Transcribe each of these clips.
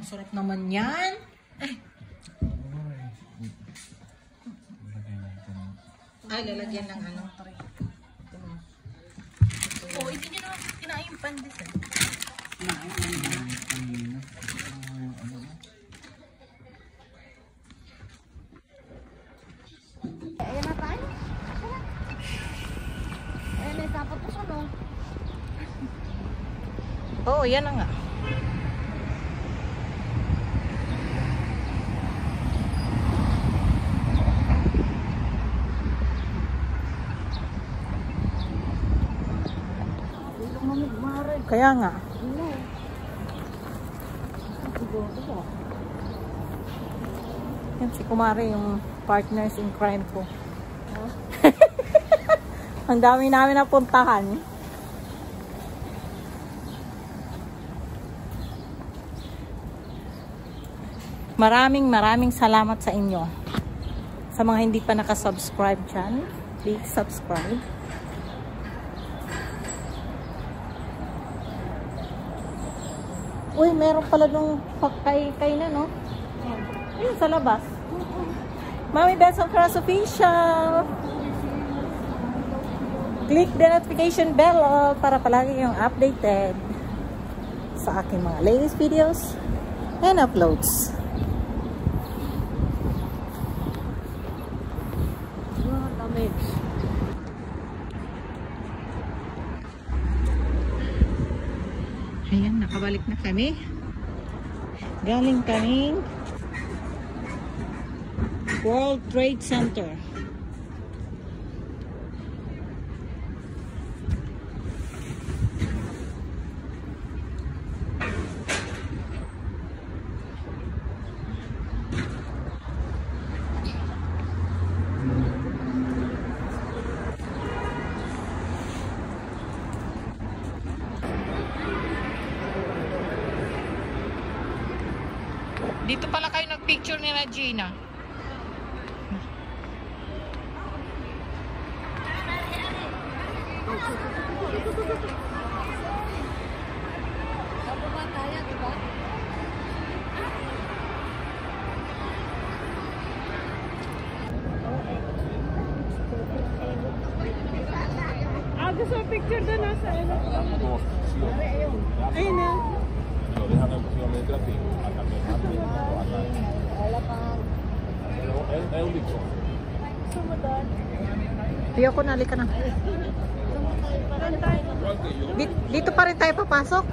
Sarap naman yan. Ay, lalagyan ng ano. Oh, hindi nyo naman kinain yung pandis. Ayan na tayo. Ayan na, tapos ko siya, no? Oo, yan na nga. Kaya nga. Yan si Kumari, yung partners in crime ko. Ang dami namin napuntahan. Maraming salamat sa inyo. Sa mga hindi pa nakasubscribe dyan, please subscribe. Uy, meron pala nung pagkay na, no? Ayun, sa labas. Mami Benson Cross Official! Click the notification bell para palagi yung updated sa aking mga latest videos and uploads. Ayan, nakabalik na kami. Galing kaming World Trade Center. Dito pala kayo nagpicture ni na Gina. Bababa tayo, diba? Gusto mo picture doon sa ano? Ayun na. Tiyo ko, nalika na. Dito pa rin tayo papasok?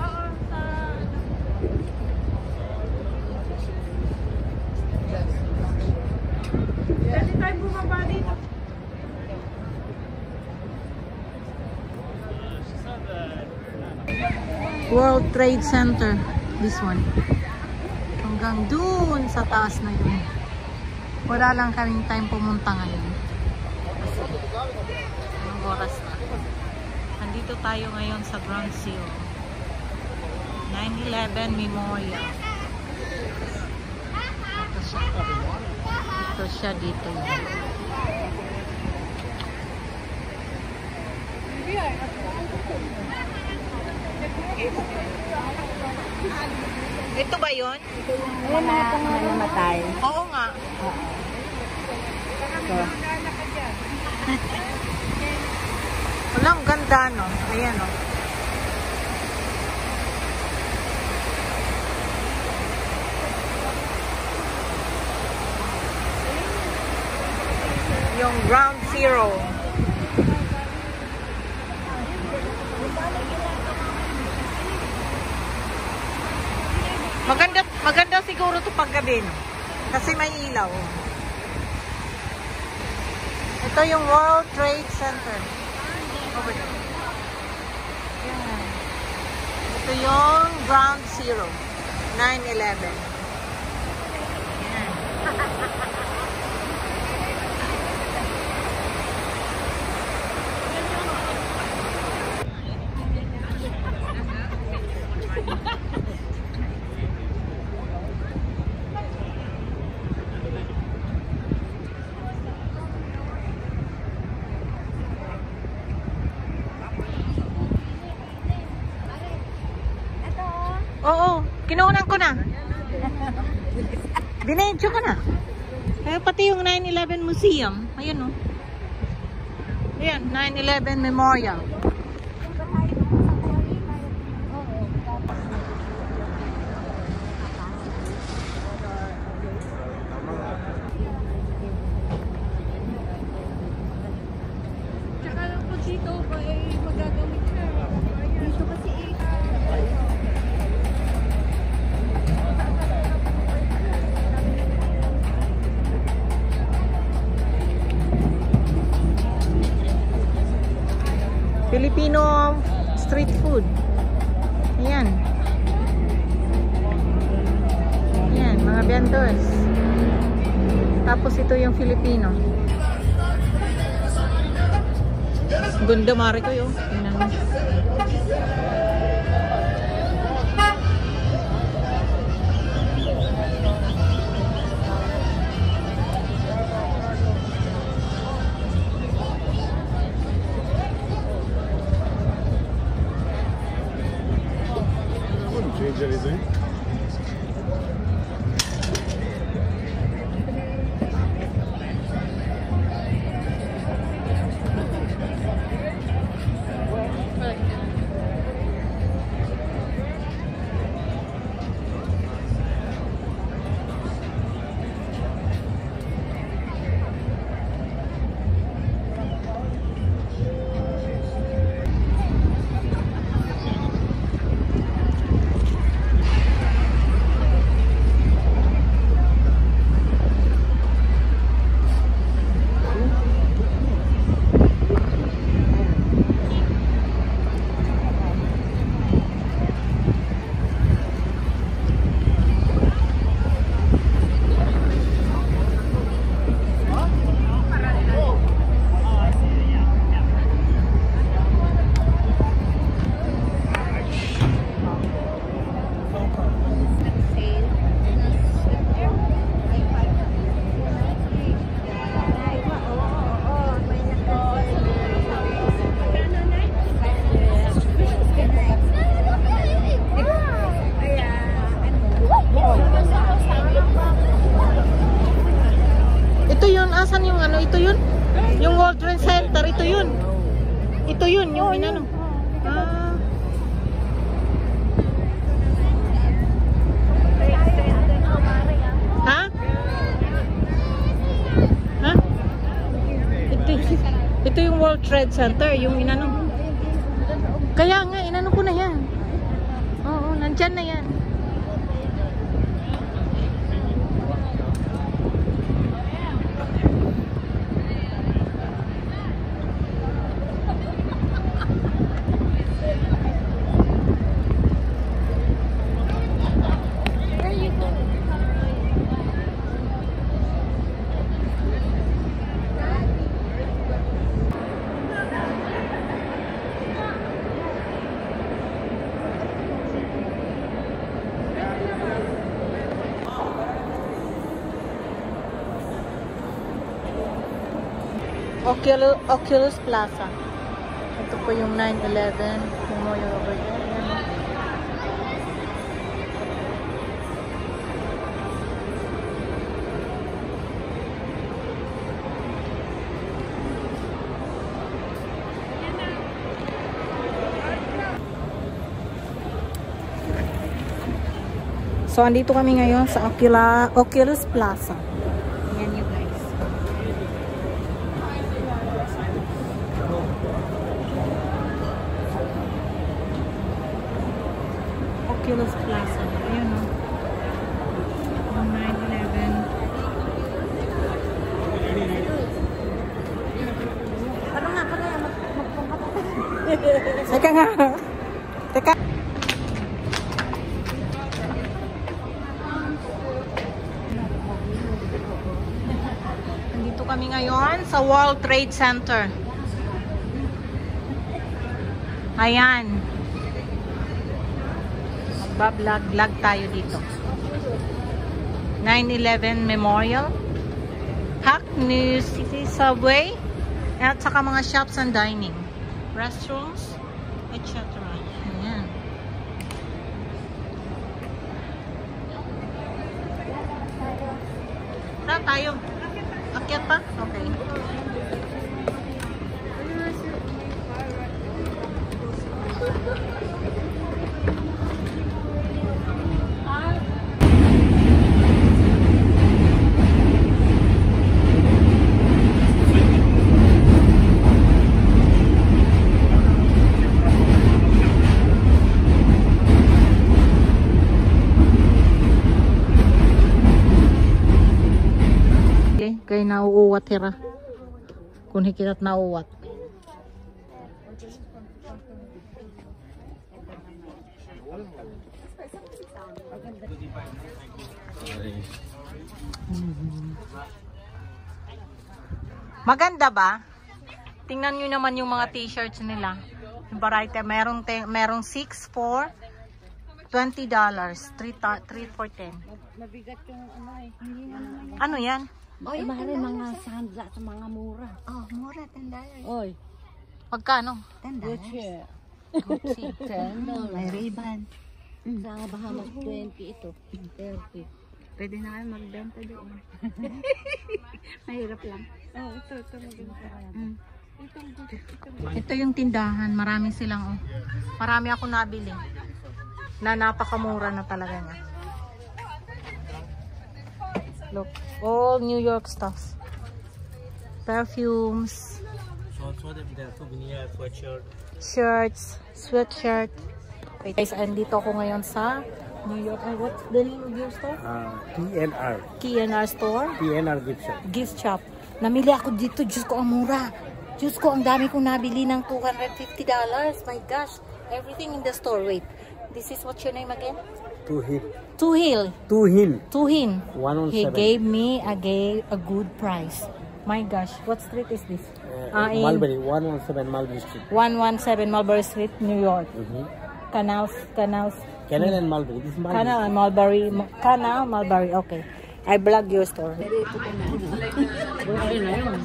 Pwede tayo bumaba dito. World Trade Center. This one. Hanggang dun sa taas na yun. Wala lang kaming time pumunta ngayon. Anong oras na? Nandito tayo ngayon sa Ground Zero. 9/11 Memorial. Ito siya. Ito siya dito. Ito ba yun? Ayan na, namatay. Oo nga. Walang ganda, no? Ayan, no? Yung Ground Zero. Maganda siguro ito paggabi, no? Kasi may ilaw. Ito yung World Trade Center. Over there. Yan. Ito yung Ground Zero. 9/11. Yan. Dinedyo ka na. Kaya pati yung 9/11 Museum. Ayun, oh. Ayan, 9/11 Memorial. Tsaka lang po dito ba ay magagamit siya. Dito kasi Filipino street food. Ayan. Ayan, mga vendors. Tapos ito yung Filipino. Ganda mare ko yun. Tingnan mo. Change anything? Asan yung ano? Ito yun? Yung World Trade Center. Ito yun. Ito yun. Yung inano. Ah. Ha? Ha? Ito yung World Trade Center. Yung inano. Kaya nga, inano ko na yan. Oo, nandyan na yan. Oculus Plaza. Ito po yung 9/11 Memorial over there. So, andito kami ngayon sa Oculus Plaza. Ayan you guys. Oculus Plaza. Ayan o. 9/11. Ano nga, magpungka pa. Teka nga. Teka. Nandito kami ngayon sa World Trade Center. Ayan. Magbablog tayo dito. 9/11 Memorial. Hackney City Subway. At saka mga shops and dining. Restrooms. Etc. Ayan. Saan tayo? Akyat pa? Okay. Kaya nauuwat hira. Kung hikitat nauuwat. Maganda ba? Tingnan nyo naman yung mga t-shirts nila. Yung variety. Merong 6 for $20. 3 for 10. Mabigat yung ano eh. Hindi na naman. Ano yan? Oy, mahal mga sandla sa mga mura. Oh, mura, $10. Oy, Magkano? Gucci. Gucci. $10. May Ray-Ban. Sa Bahamas 20 ito. 30. Pwede na kayo magbenta doon. Mahirap lang. Oh, ito maganda. Ito yung tindahan. Marami silang, oh. Marami ako nabili. Na napakamura na talaga niya. Look, all New York stuff. Perfumes. Shirts, sweatshirt. Wait guys, andito ako ngayon sa New York. What's the name of your store? PNR. KNR store. PNR gift shop. Gift shop. Namili ako dito. Diyos ko, ang mura. Diyos ko, ang dami kong nabili ng $250. My gosh. Everything in the store. Wait. This is what's your name again? Tuhin. Tuhil. Tuhin. Tuhin. 117. He gave me a good price. My gosh. What street is this? In Mulberry. 117 Mulberry Street. 117 Mulberry Street, New York. Canal Canal and Mulberry. This is Mulberry. Canal and Mulberry. Canal, Mulberry. Okay. I vlog your store. Okay na yun.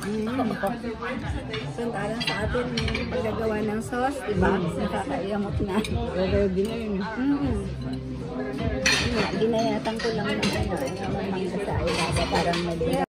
Samantalang sa atin, yung paggagawa ng sauce, diba? Nakakaiyamot na. Ready na yun. Ginayatan ko lang na mangga sa ilaga, parang mali.